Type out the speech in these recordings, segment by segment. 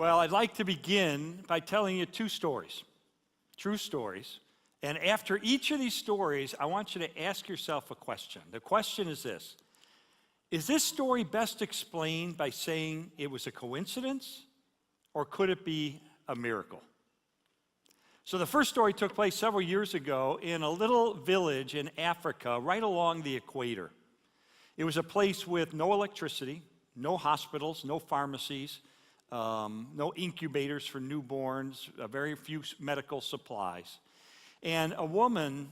Well, I'd like to begin by telling you two stories, true stories. And after each of these stories, I want you to ask yourself a question. The question is this: is this story best explained by saying it was a coincidence, or could it be a miracle? So the first story took place several years ago in a little village in Africa, right along the equator. It was a place with no electricity, no hospitals, no pharmacies, no incubators for newborns, very few medical supplies. And a woman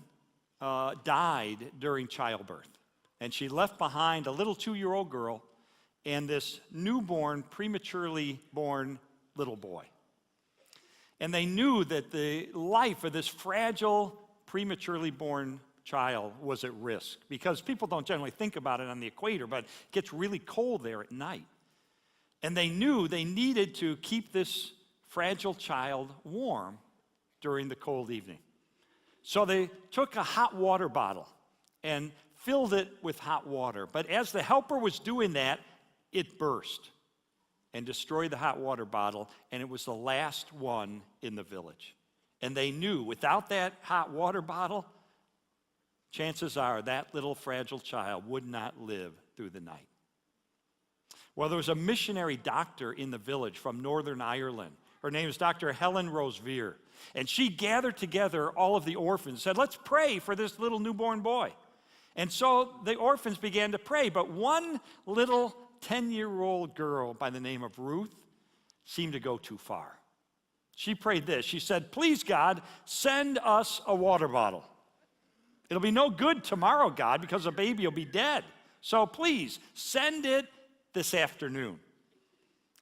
died during childbirth. And she left behind a little 2-year-old girl and this newborn, prematurely born little boy. And they knew that the life of this fragile, prematurely born child was at risk, because people don't generally think about it on the equator, but it gets really cold there at night. And they knew they needed to keep this fragile child warm during the cold evening. So they took a hot water bottle and filled it with hot water. But as the helper was doing that, it burst and destroyed the hot water bottle, and it was the last one in the village. And they knew without that hot water bottle, chances are that little fragile child would not live through the night. Well, there was a missionary doctor in the village from Northern Ireland. Her name is Dr. Helen Roseveare. And she gathered together all of the orphans and said, let's pray for this little newborn boy. And so the orphans began to pray, but one little 10-year-old girl by the name of Ruth seemed to go too far. She prayed this. She said, please, God, send us a water bottle. It'll be no good tomorrow, God, because the baby will be dead. So please, send it this afternoon.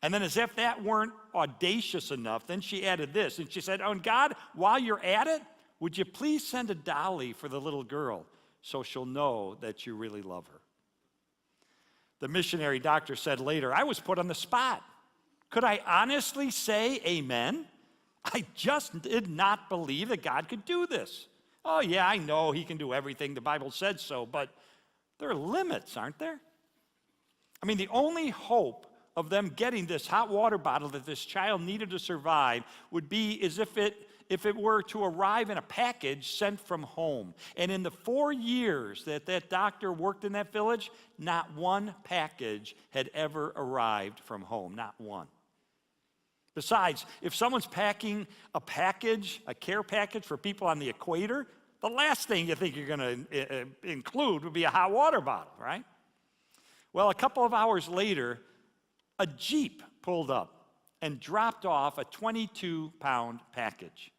And then as if that weren't audacious enough, then she added this. And she said, oh, and God, while you're at it, would you please send a dolly for the little girl so she'll know that you really love her? The missionary doctor said later, I was put on the spot. Could I honestly say amen? I just did not believe that God could do this. Oh, yeah, I know he can do everything. The Bible said so, but there are limits, aren't there? I mean, the only hope of them getting this hot water bottle that this child needed to survive would be as if it were to arrive in a package sent from home. And in the 4 years that doctor worked in that village, not one package had ever arrived from home, not one. Besides, if someone's packing a package, a care package for people on the equator, the last thing you think you're going to include would be a hot water bottle, right? Well, a couple of hours later, a Jeep pulled up and dropped off a 22-pound package.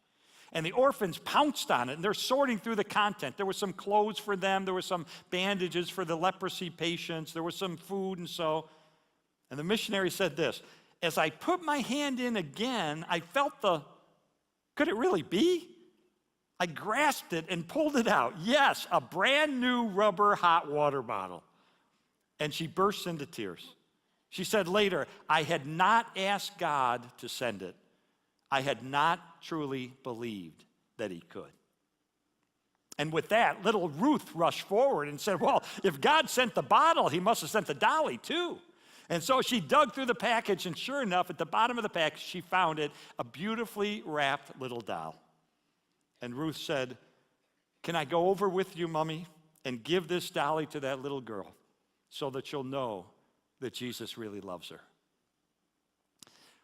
And the orphans pounced on it, and they're sorting through the content. There was some clothes for them. There was some bandages for the leprosy patients. There was some food and so. And the missionary said this, as I put my hand in again, I felt could it really be? I grasped it and pulled it out. Yes, a brand new rubber hot water bottle. And she burst into tears. She said later, I had not asked God to send it. I had not truly believed that he could. And with that, little Ruth rushed forward and said, well, if God sent the bottle, he must have sent the dolly too. And so she dug through the package, and sure enough, at the bottom of the package, she found it, a beautifully wrapped little doll. And Ruth said, can I go over with you, Mommy, and give this dolly to that little girl so that she'll know that Jesus really loves her?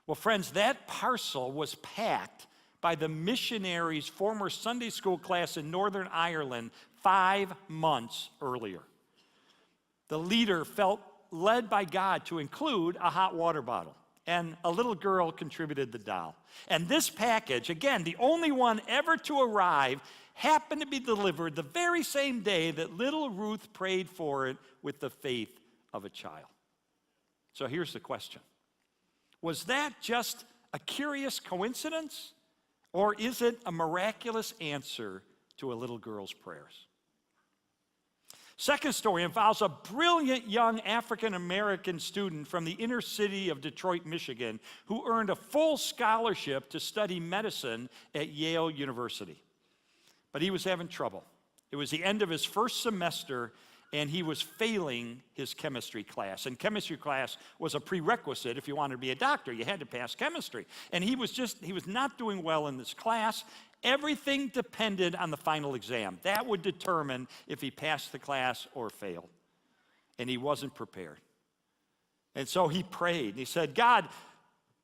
Well, friends, that parcel was packed by the missionary's former Sunday school class in Northern Ireland 5 months earlier. The leader felt led by God to include a hot water bottle, and a little girl contributed the doll. And this package, again, the only one ever to arrive, happened to be delivered the very same day that little Ruth prayed for it with the faith of a child. So here's the question. Was that just a curious coincidence, or is it a miraculous answer to a little girl's prayers? Second story involves a brilliant young African-American student from the inner city of Detroit, Michigan, who earned a full scholarship to study medicine at Yale University. But he was having trouble. It was the end of his first semester, and he was failing his chemistry class. And chemistry class was a prerequisite if you wanted to be a doctor. You had to pass chemistry. And he was not doing well in this class. Everything depended on the final exam. That would determine if he passed the class or failed. And he wasn't prepared. And so he prayed, and he said, God,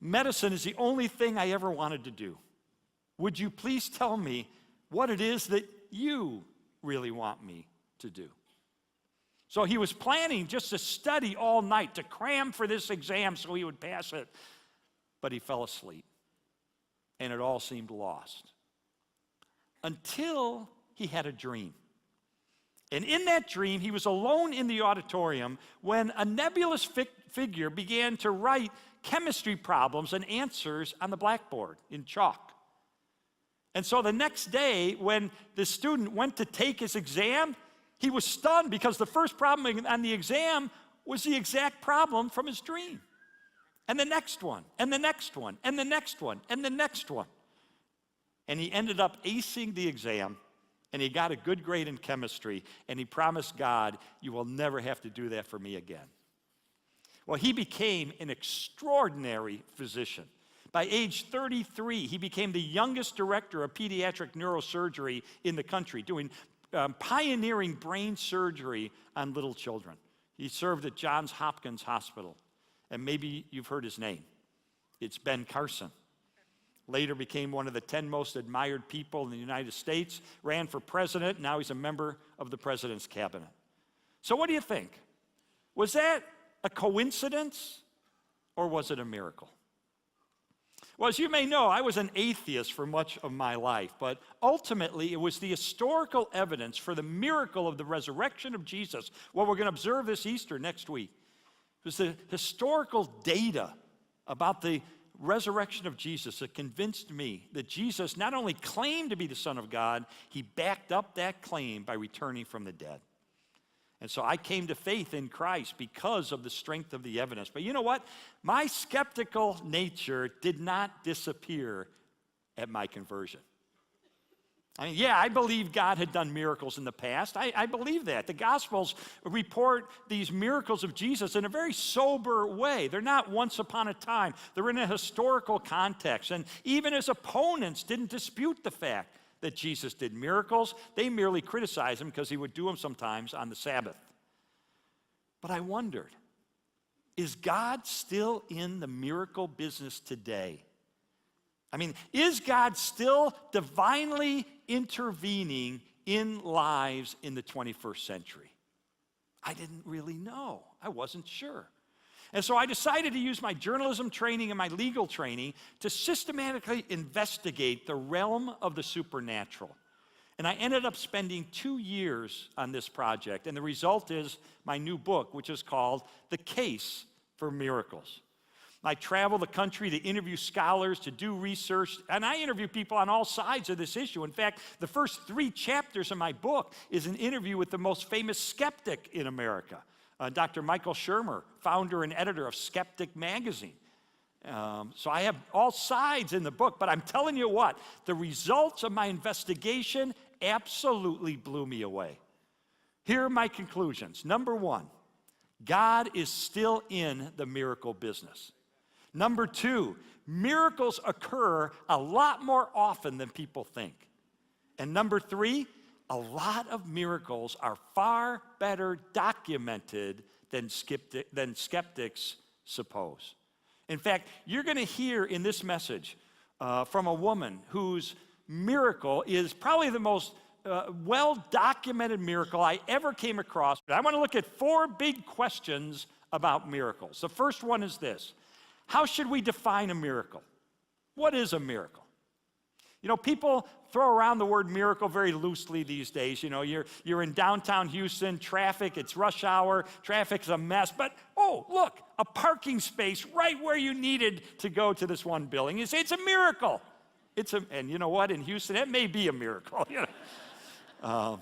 medicine is the only thing I ever wanted to do. Would you please tell me what it is that you really want me to do? So he was planning just to study all night, to cram for this exam so he would pass it. But he fell asleep, and it all seemed lost. Until he had a dream. And in that dream, he was alone in the auditorium when a nebulous figure began to write chemistry problems and answers on the blackboard in chalk. And so the next day, when the student went to take his exam, he was stunned because the first problem on the exam was the exact problem from his dream. And the next one, and the next one, and the next one, and the next one. And he ended up acing the exam, and he got a good grade in chemistry, and he promised God, you will never have to do that for me again. Well, he became an extraordinary physician. By age 33, he became the youngest director of pediatric neurosurgery in the country, doing pioneering brain surgery on little children. He served at Johns Hopkins Hospital, and maybe you've heard his name. It's Ben Carson. Later became one of the 10 most admired people in the United States, ran for president, now he's a member of the president's cabinet. So what do you think? Was that a coincidence, or was it a miracle? Well, as you may know, I was an atheist for much of my life, but ultimately it was the historical evidence for the miracle of the resurrection of Jesus, what we're going to observe this Easter next week. It was the historical data about the resurrection of Jesus that convinced me that Jesus not only claimed to be the Son of God, he backed up that claim by returning from the dead. And so I came to faith in Christ because of the strength of the evidence. But you know what? My skeptical nature did not disappear at my conversion. I mean, yeah, I believe God had done miracles in the past. I believe that. The Gospels report these miracles of Jesus in a very sober way. They're not once upon a time. They're in a historical context. And even his opponents didn't dispute the fact that Jesus did miracles. They merely criticized him because he would do them sometimes on the Sabbath. But I wondered, is God still in the miracle business today? I mean, is God still divinely intervening in lives in the 21st century? I didn't really know. I wasn't sure. And so I decided to use my journalism training and my legal training to systematically investigate the realm of the supernatural. And I ended up spending 2 years on this project, and the result is my new book, which is called The Case for Miracles. I travel the country to interview scholars, to do research, and I interview people on all sides of this issue. In fact, the first 3 chapters of my book is an interview with the most famous skeptic in America, Dr. Michael Shermer, founder and editor of Skeptic magazine. So I have all sides in the book, but I'm telling you what, the results of my investigation absolutely blew me away. Here are my conclusions. Number 1, God is still in the miracle business. Number 2, miracles occur a lot more often than people think. And number 3, a lot of miracles are far better documented than skeptics suppose. In fact, you're going to hear in this message from a woman whose miracle is probably the most well-documented miracle I ever came across. I want to look at 4 big questions about miracles. The first one is this: how should we define a miracle? What is a miracle? You know, people throw around the word miracle very loosely these days. You know, you're in downtown Houston, traffic, it's rush hour, traffic's a mess, but oh, look, a parking space right where you needed to go to this one building. You say it's a miracle. And you know what, in Houston, it may be a miracle. You know?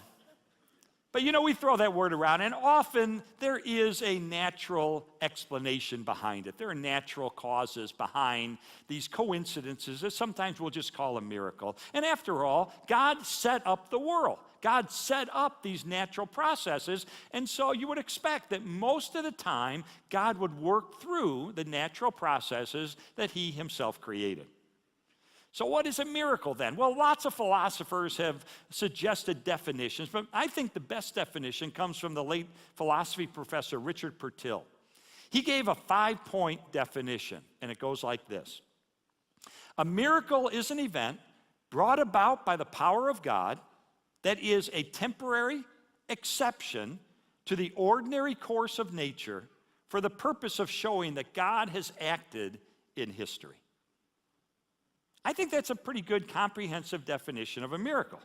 But But you know, we throw that word around, and often there is a natural explanation behind it. There are natural causes behind these coincidences that sometimes we'll just call a miracle. And after all, God set up the world. God set up these natural processes, and so you would expect that most of the time, God would work through the natural processes that he himself created. So what is a miracle then? Well, lots of philosophers have suggested definitions, but I think the best definition comes from the late philosophy professor Richard Pertil. He gave a 5-point definition, and it goes like this. A miracle is an event brought about by the power of God that is a temporary exception to the ordinary course of nature for the purpose of showing that God has acted in history. I think that's a pretty good comprehensive definition of a miracle.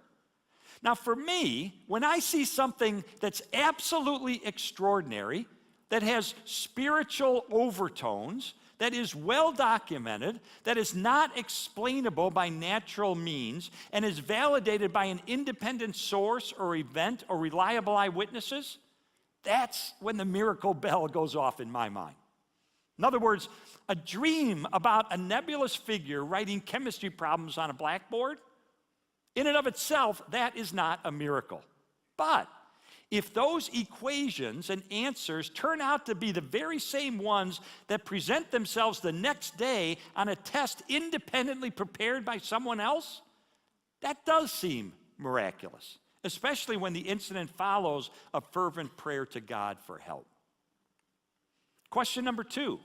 Now, for me, when I see something that's absolutely extraordinary, that has spiritual overtones, that is well documented, that is not explainable by natural means, and is validated by an independent source or event or reliable eyewitnesses, that's when the miracle bell goes off in my mind. In other words, a dream about a nebulous figure writing chemistry problems on a blackboard, in and of itself, that is not a miracle. But if those equations and answers turn out to be the very same ones that present themselves the next day on a test independently prepared by someone else, that does seem miraculous, especially when the incident follows a fervent prayer to God for help. Question number 2.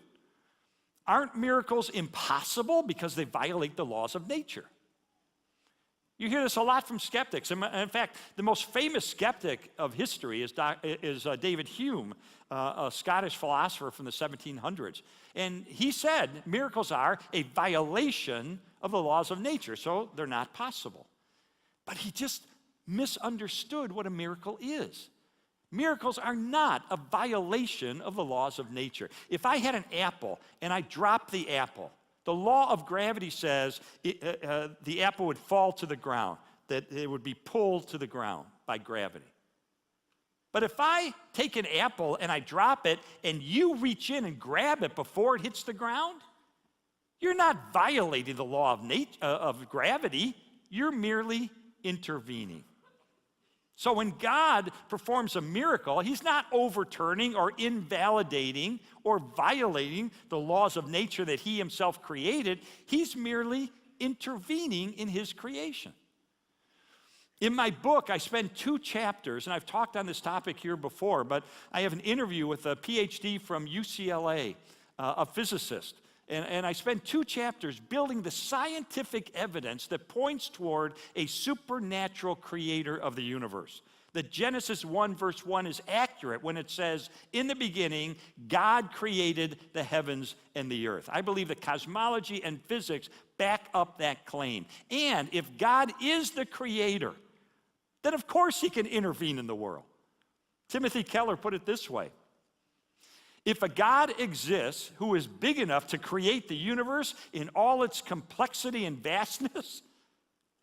Aren't miracles impossible because they violate the laws of nature? You hear this a lot from skeptics. In fact, the most famous skeptic of history is David Hume, a Scottish philosopher from the 1700s. And he said miracles are a violation of the laws of nature, so they're not possible. But he just misunderstood what a miracle is. Miracles are not a violation of the laws of nature. If I had an apple and I dropped the apple, the law of gravity says the apple would fall to the ground, that it would be pulled to the ground by gravity. But if I take an apple and I drop it and you reach in and grab it before it hits the ground, you're not violating the law of gravity, you're merely intervening. So when God performs a miracle, he's not overturning or invalidating or violating the laws of nature that he himself created. He's merely intervening in his creation. In my book, I spend 2 chapters, and I've talked on this topic here before, but I have an interview with a PhD from UCLA, a physicist. And I spend 2 chapters building the scientific evidence that points toward a supernatural creator of the universe. That Genesis 1 verse 1 is accurate when it says, in the beginning, God created the heavens and the earth. I believe that cosmology and physics back up that claim. And if God is the creator, then of course he can intervene in the world. Timothy Keller put it this way. If a God exists who is big enough to create the universe in all its complexity and vastness,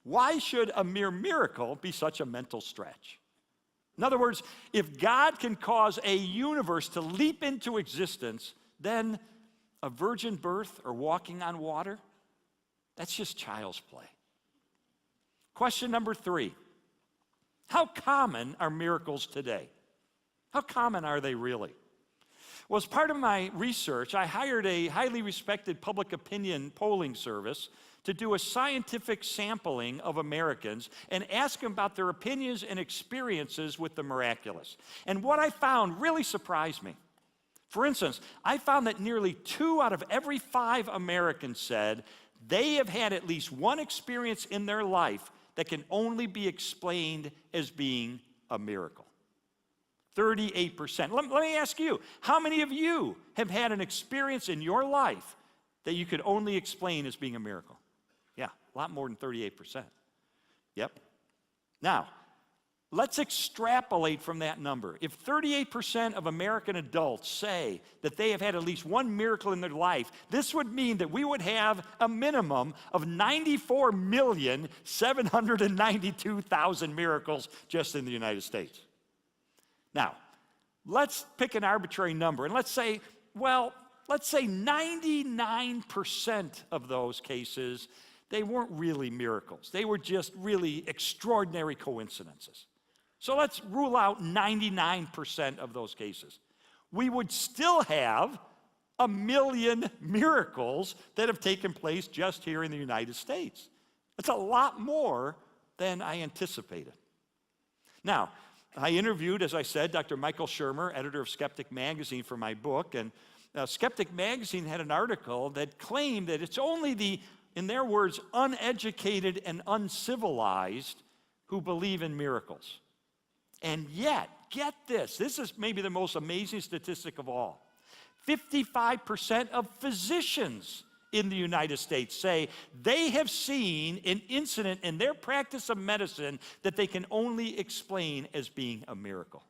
why should a mere miracle be such a mental stretch? In other words, if God can cause a universe to leap into existence, then a virgin birth or walking on water, that's just child's play. Question number 3. How common are miracles today? How common are they really? Well, as part of my research, I hired a highly respected public opinion polling service to do a scientific sampling of Americans and ask them about their opinions and experiences with the miraculous. And what I found really surprised me. For instance, I found that nearly 2 out of every 5 Americans said they have had at least one experience in their life that can only be explained as being a miracle. 38%. Let me ask you, how many of you have had an experience in your life that you could only explain as being a miracle? Yeah, a lot more than 38%. Yep. Now, let's extrapolate from that number. If 38% of American adults say that they have had at least one miracle in their life, this would mean that we would have a minimum of 94,792,000 miracles just in the United States. Now, let's pick an arbitrary number, and let's say 99% of those cases, they weren't really miracles. They were just really extraordinary coincidences. So let's rule out 99% of those cases. We would still have 1 million miracles that have taken place just here in the United States. That's a lot more than I anticipated. Now, I interviewed, as I said, Dr. Michael Shermer, editor of Skeptic Magazine, for my book, and Skeptic Magazine had an article that claimed that it's only the, in their words, uneducated and uncivilized who believe in miracles. And yet, get this is maybe the most amazing statistic of all. 55% of physicians in the United States say they have seen an incident in their practice of medicine that they can only explain as being a miracle.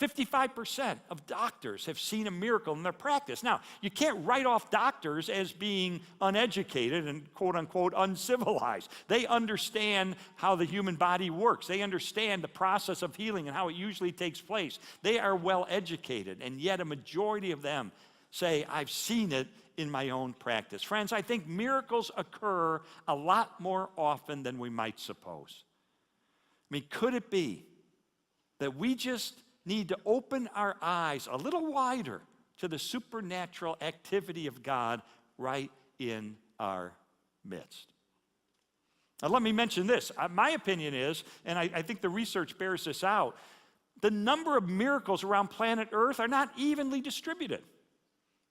55% of doctors have seen a miracle in their practice. Now, you can't write off doctors as being uneducated and quote-unquote uncivilized. They understand how the human body works. They understand the process of healing and how it usually takes place. They are well educated, and yet a majority of them say, I've seen it in my own practice. Friends, I think miracles occur a lot more often than we might suppose. I mean, could it be that we just need to open our eyes a little wider to the supernatural activity of God right in our midst? Now, let me mention this. My opinion is, and I think the research bears this out, the number of miracles around planet Earth are not evenly distributed.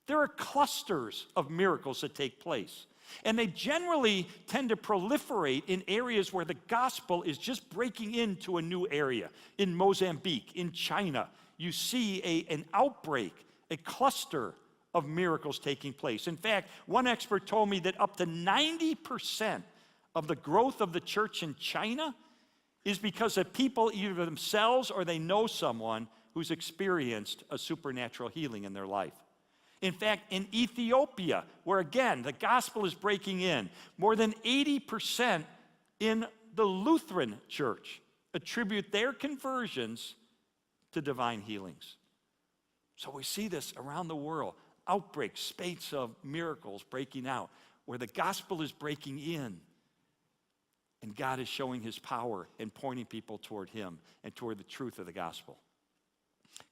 There are clusters of miracles that take place. And they generally tend to proliferate in areas where the gospel is just breaking into a new area. In Mozambique, in China, you see an outbreak, a cluster of miracles taking place. In fact, one expert told me that up to 90% of the growth of the church in China is because of people either themselves or they know someone who's experienced a supernatural healing in their life. In fact, in Ethiopia, where again, the gospel is breaking in, more than 80% in the Lutheran church attribute their conversions to divine healings. So we see this around the world, outbreaks, spates of miracles breaking out, where the gospel is breaking in, and God is showing his power and pointing people toward him and toward the truth of the gospel.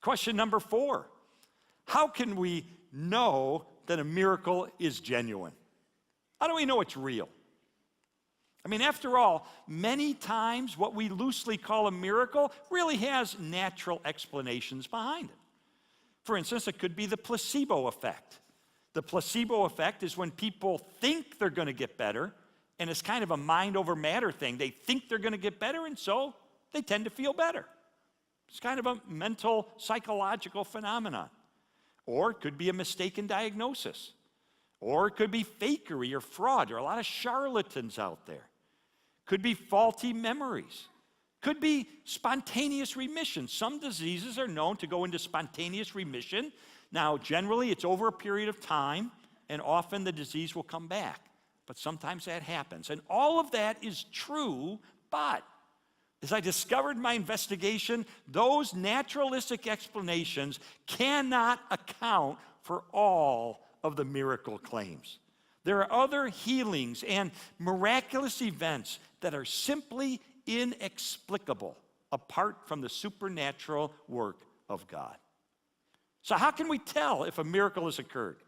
Question number 4. How can we know that a miracle is genuine? How do we know it's real? I mean, after all, many times what we loosely call a miracle really has natural explanations behind it. For instance, it could be the placebo effect. The placebo effect is when people think they're going to get better, and it's kind of a mind over matter thing. They think they're going to get better, and so they tend to feel better. It's kind of a mental, psychological phenomenon. Or it could be a mistaken diagnosis. Or it could be fakery or fraud. There are a lot of charlatans out there. Could be faulty memories. Could be spontaneous remission. Some diseases are known to go into spontaneous remission. Now, generally, it's over a period of time, and often the disease will come back. But sometimes that happens. And all of that is true, but as I discovered in my investigation, those naturalistic explanations cannot account for all of the miracle claims. There are other healings and miraculous events that are simply inexplicable apart from the supernatural work of God. So how can we tell if a miracle has occurred?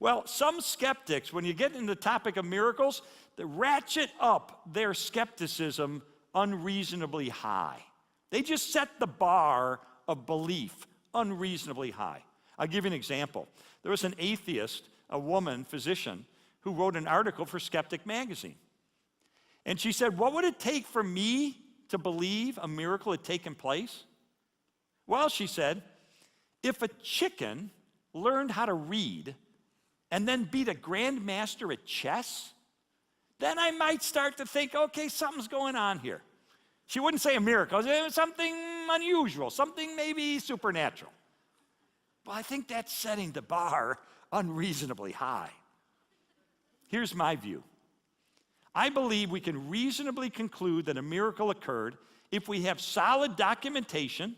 Well, some skeptics, when you get into the topic of miracles, they ratchet up their skepticism unreasonably high. They just set the bar of belief unreasonably high. I'll give you an example. There was an atheist, a woman physician, who wrote an article for Skeptic Magazine. And she said, what would it take for me to believe a miracle had taken place? Well, she said, if a chicken learned how to read and then beat a grandmaster at chess, then I might start to think, okay, something's going on here. She wouldn't say a miracle, it was something unusual, something maybe supernatural. Well, I think that's setting the bar unreasonably high. Here's my view. I believe we can reasonably conclude that a miracle occurred if we have solid documentation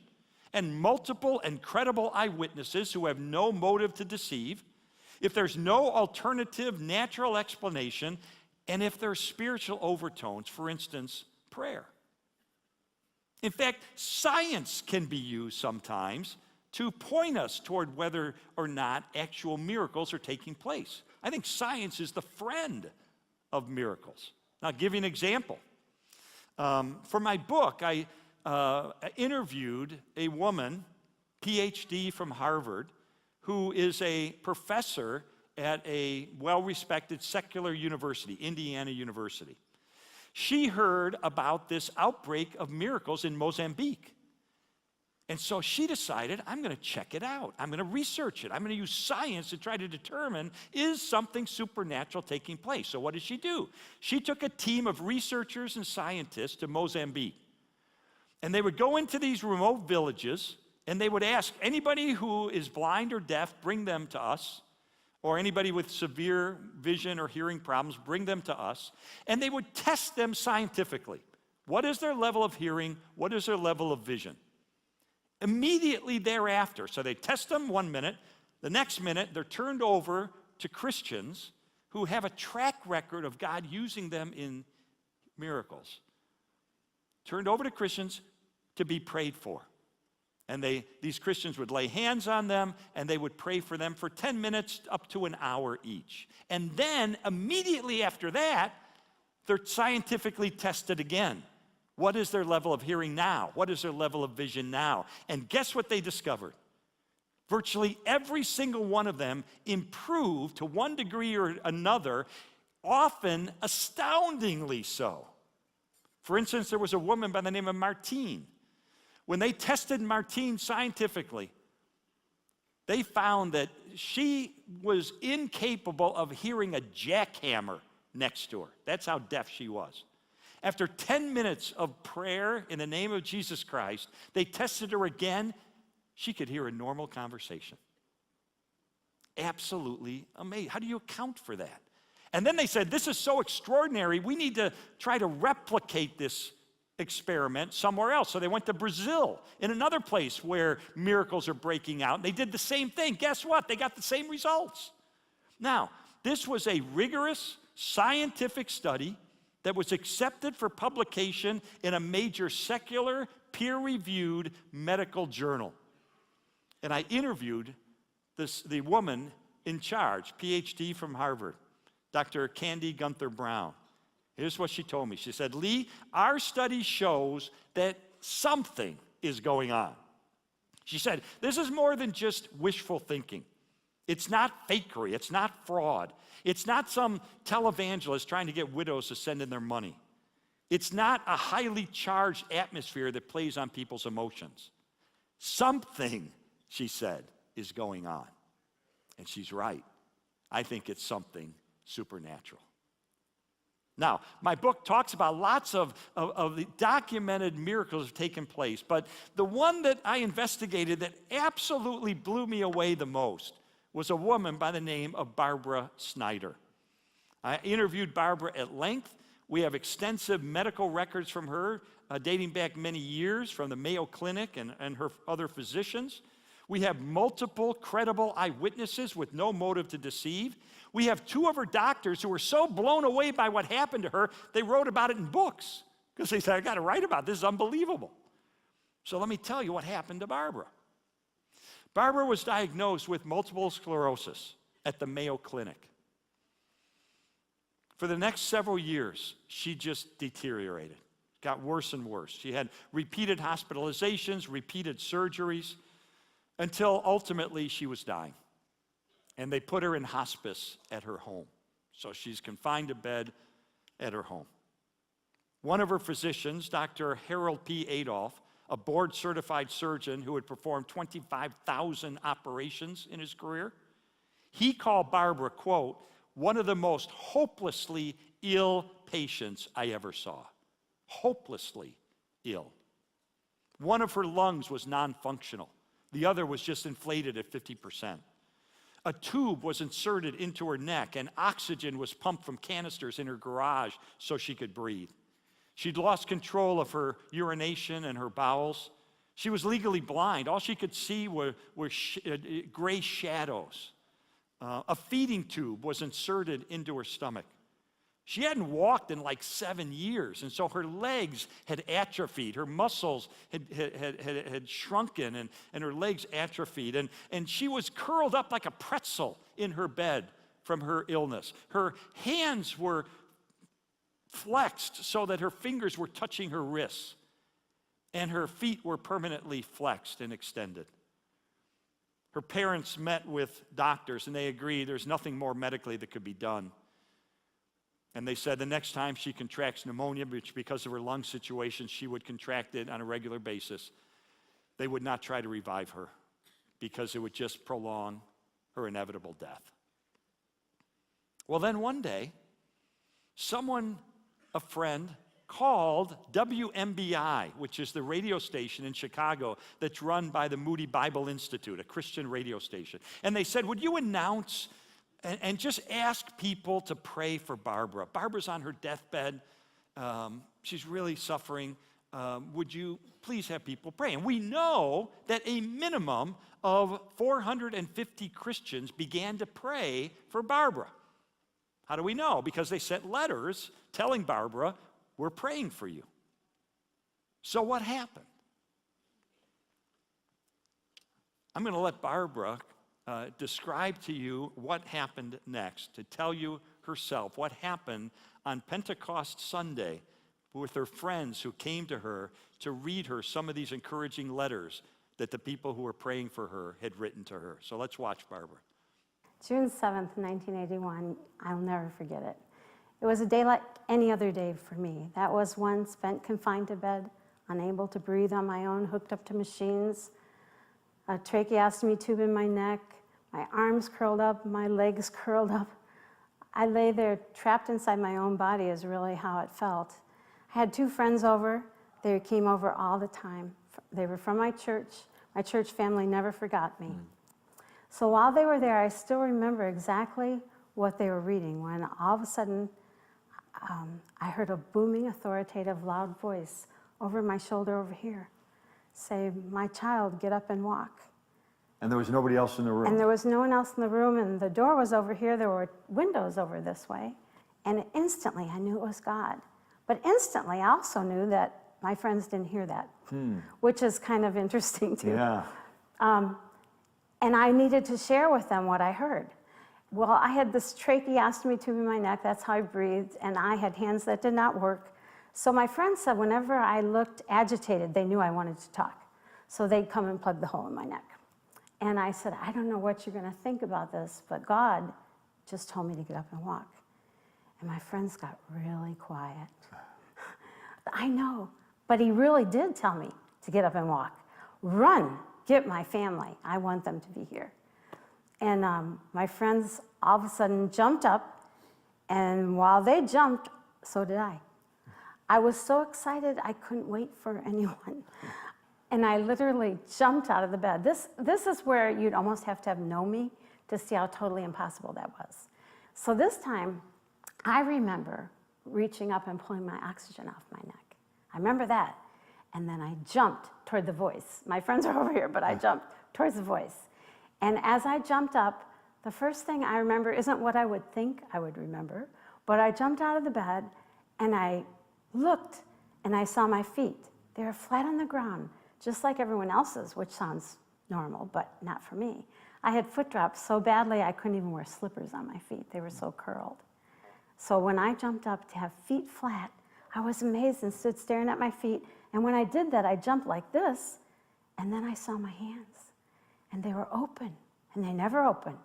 and multiple and credible eyewitnesses who have no motive to deceive, if there's no alternative natural explanation, and if there's spiritual overtones, for instance, prayer. In fact, science can be used sometimes to point us toward whether or not actual miracles are taking place. I think science is the friend of miracles. Now, I'll give you an example. For my book, I interviewed a woman, PhD from Harvard, who is a professor at a well-respected secular university, Indiana University. She heard about this outbreak of miracles in Mozambique. And so she decided, I'm going to check it out. I'm going to research it. I'm going to use science to try to determine, is something supernatural taking place? So what did she do? She took a team of researchers and scientists to Mozambique. And they would go into these remote villages, and they would ask anybody who is blind or deaf, bring them to us. Or anybody with severe vision or hearing problems, bring them to us. And they would test them scientifically. What is their level of hearing? What is their level of vision? Immediately thereafter, so they test them 1 minute, the next minute they're turned over to Christians who have a track record of God using them in miracles. Turned over to Christians to be prayed for. And these Christians would lay hands on them, and they would pray for them for 10 minutes up to an hour each. And then, immediately after that, they're scientifically tested again. What is their level of hearing now? What is their level of vision now? And guess what they discovered? Virtually every single one of them improved to one degree or another, often astoundingly so. For instance, there was a woman by the name of Martine. When they tested Martine scientifically, they found that she was incapable of hearing a jackhammer next to her. That's how deaf she was. After 10 minutes of prayer in the name of Jesus Christ, they tested her again. She could hear a normal conversation. Absolutely amazing. How do you account for that? And then they said, this is so extraordinary, we need to try to replicate this experiment somewhere else. So they went to Brazil, in another place where miracles are breaking out. And they did the same thing. Guess what? They got the same results. Now, this was a rigorous scientific study that was accepted for publication in a major secular, peer-reviewed medical journal. And I interviewed the woman in charge, PhD from Harvard, Dr. Candy Gunther Brown. Here's what she told me. She said, Lee, our study shows that something is going on. She said, this is more than just wishful thinking. It's not fakery. It's not fraud. It's not some televangelist trying to get widows to send in their money. It's not a highly charged atmosphere that plays on people's emotions. Something, she said, is going on. And she's right. I think it's something supernatural. Now, my book talks about lots of the documented miracles that have taken place, but the one that I investigated that absolutely blew me away the most was a woman by the name of Barbara Snyder. I interviewed Barbara at length. We have extensive medical records from her dating back many years from the Mayo Clinic and her other physicians. We have multiple credible eyewitnesses with no motive to deceive. We have two of her doctors who were so blown away by what happened to her, they wrote about it in books because they said, I got to write about this. This is unbelievable. So let me tell you what happened to Barbara. Barbara was diagnosed with multiple sclerosis at the Mayo Clinic. For the next several years, she just deteriorated, got worse and worse. She had repeated hospitalizations, repeated surgeries, until ultimately she was dying. And they put her in hospice at her home. So she's confined to bed at her home. One of her physicians, Dr. Harold P. Adolph, a board-certified surgeon who had performed 25,000 operations in his career, he called Barbara, quote, one of the most hopelessly ill patients I ever saw. Hopelessly ill. One of her lungs was non-functional. The other was just inflated at 50%. A tube was inserted into her neck, and oxygen was pumped from canisters in her garage so she could breathe. She'd lost control of her urination and her bowels. She was legally blind. All she could see were gray shadows. A feeding tube was inserted into her stomach. She hadn't walked in like 7 years, and so her legs had atrophied. Her muscles had shrunken, and her legs atrophied. And she was curled up like a pretzel in her bed from her illness. Her hands were flexed so that her fingers were touching her wrists, and her feet were permanently flexed and extended. Her parents met with doctors, and they agreed there's nothing more medically that could be done. And they said the next time she contracts pneumonia, which because of her lung situation, she would contract it on a regular basis, they would not try to revive her because it would just prolong her inevitable death. Well, then one day, a friend, called WMBI, which is the radio station in Chicago that's run by the Moody Bible Institute, a Christian radio station. And they said, would you announce and just ask people to pray for Barbara? Barbara's on her deathbed. She's really suffering. Would you please have people pray? And we know that a minimum of 450 Christians began to pray for Barbara. How do we know? Because they sent letters telling Barbara, we're praying for you. So what happened? I'm going to let Barbara describe to you what happened next, to tell you herself what happened on Pentecost Sunday with her friends who came to her to read her some of these encouraging letters that the people who were praying for her had written to her. So let's watch Barbara. June 7th, 1981, I'll never forget it. It was a day like any other day for me. That was one spent confined to bed, unable to breathe on my own, hooked up to machines, a tracheostomy tube in my neck, my arms curled up, my legs curled up. I lay there trapped inside my own body is really how it felt. I had 2 friends over. They came over all the time. They were from my church. My church family never forgot me. So while they were there, I still remember exactly what they were reading when all of a sudden I heard a booming, authoritative, loud voice over my shoulder over here say, "My child, get up and walk." And there was nobody else in the room? And there was no one else in the room, and the door was over here. There were windows over this way. And instantly, I knew it was God. But instantly, I also knew that my friends didn't hear that, which is kind of interesting, too. Yeah. And I needed to share with them what I heard. Well, I had this tracheostomy tube in my neck. That's how I breathed. And I had hands that did not work. So my friends said whenever I looked agitated, they knew I wanted to talk. So they'd come and plug the hole in my neck. And I said, I don't know what you're going to think about this, but God just told me to get up and walk. And my friends got really quiet. I know, but he really did tell me to get up and walk. Run, get my family. I want them to be here. And my friends all of a sudden jumped up, and while they jumped, so did I. I was so excited I couldn't wait for anyone. And I literally jumped out of the bed. This is where you'd almost have to have known me to see how totally impossible that was. So this time, I remember reaching up and pulling my oxygen off my neck. I remember that. And then I jumped toward the voice. My friends are over here, but I jumped towards the voice. And as I jumped up, the first thing I remember isn't what I would think I would remember, but I jumped out of the bed and I looked and I saw my feet. They were flat on the ground, just like everyone else's, which sounds normal, but not for me. I had foot drops so badly I couldn't even wear slippers on my feet. They were so curled. So when I jumped up to have feet flat, I was amazed and stood staring at my feet. And when I did that, I jumped like this, and then I saw my hands. And they were open, and they never opened.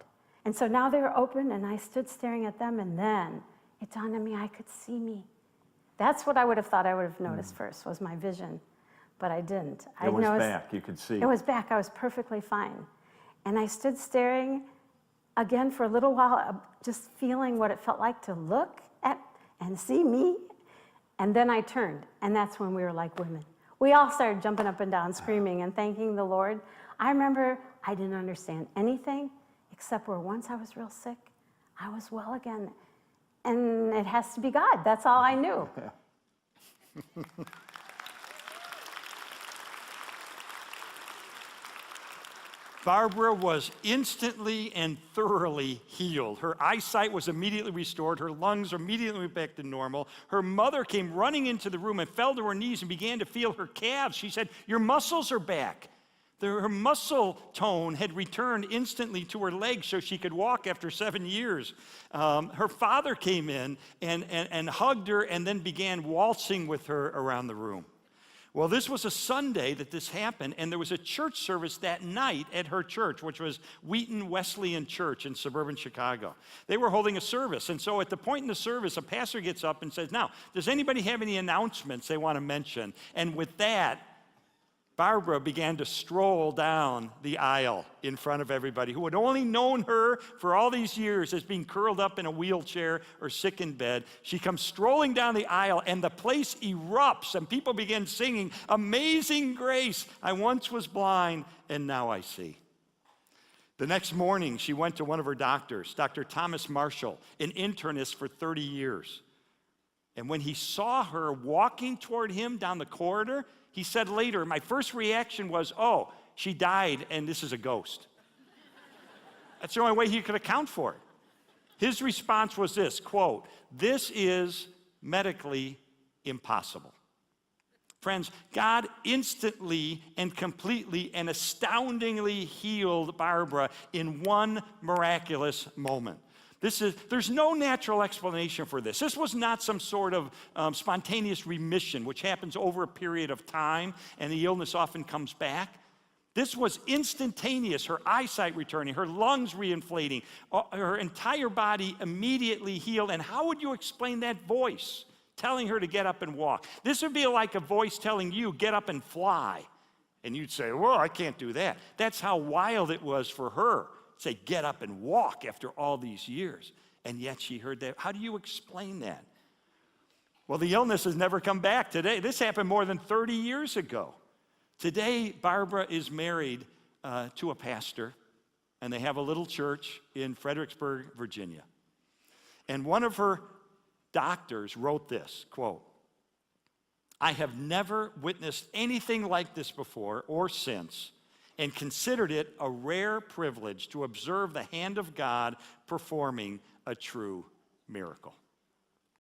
And so now they were open, and I stood staring at them, and then it dawned on me I could see me. That's what I would have thought I would have noticed first, was my vision. But I didn't. It was back, you could see. It was back, I was perfectly fine. And I stood staring again for a little while, just feeling what it felt like to look at and see me. And then I turned, and that's when we were like women. We all started jumping up and down, screaming and thanking the Lord. I remember I didn't understand anything, except where once I was real sick, I was well again. And it has to be God. That's all I knew. Barbara was instantly and thoroughly healed. Her eyesight was immediately restored. Her lungs were immediately back to normal. Her mother came running into the room and fell to her knees and began to feel her calves. She said, "Your muscles are back." Her muscle tone had returned instantly to her legs so she could walk after 7 years. Her father came in and hugged her and then began waltzing with her around the room. Well, this was a Sunday that this happened, and there was a church service that night at her church, which was Wheaton Wesleyan Church in suburban Chicago. They were holding a service, and so at the point in the service, a pastor gets up and says, "Now, does anybody have any announcements they want to mention?" And with that, Barbara began to stroll down the aisle in front of everybody who had only known her for all these years as being curled up in a wheelchair or sick in bed. She comes strolling down the aisle, and the place erupts, and people begin singing, "Amazing Grace, I once was blind, and now I see." The next morning, she went to one of her doctors, Dr. Thomas Marshall, an internist for 30 years. And when he saw her walking toward him down the corridor, he said later, "My first reaction was, oh, she died and this is a ghost." That's the only way he could account for it. His response was this, quote, "This is medically impossible." Friends, God instantly and completely and astoundingly healed Barbara in one miraculous moment. There's no natural explanation for this. This was not some sort of spontaneous remission, which happens over a period of time, and the illness often comes back. This was instantaneous, her eyesight returning, her lungs reinflating, her entire body immediately healed. And how would you explain that voice telling her to get up and walk? This would be like a voice telling you, "Get up and fly." And you'd say, "Well, I can't do that." That's how wild it was for her. Say, "Get up and walk," after all these years. And yet she heard that. How do you explain that? Well, the illness has never come back today. This happened more than 30 years ago. Today, Barbara is married to a pastor, and they have a little church in Fredericksburg, Virginia. And one of her doctors wrote this, quote, "I have never witnessed anything like this before or since, and considered it a rare privilege to observe the hand of God performing a true miracle."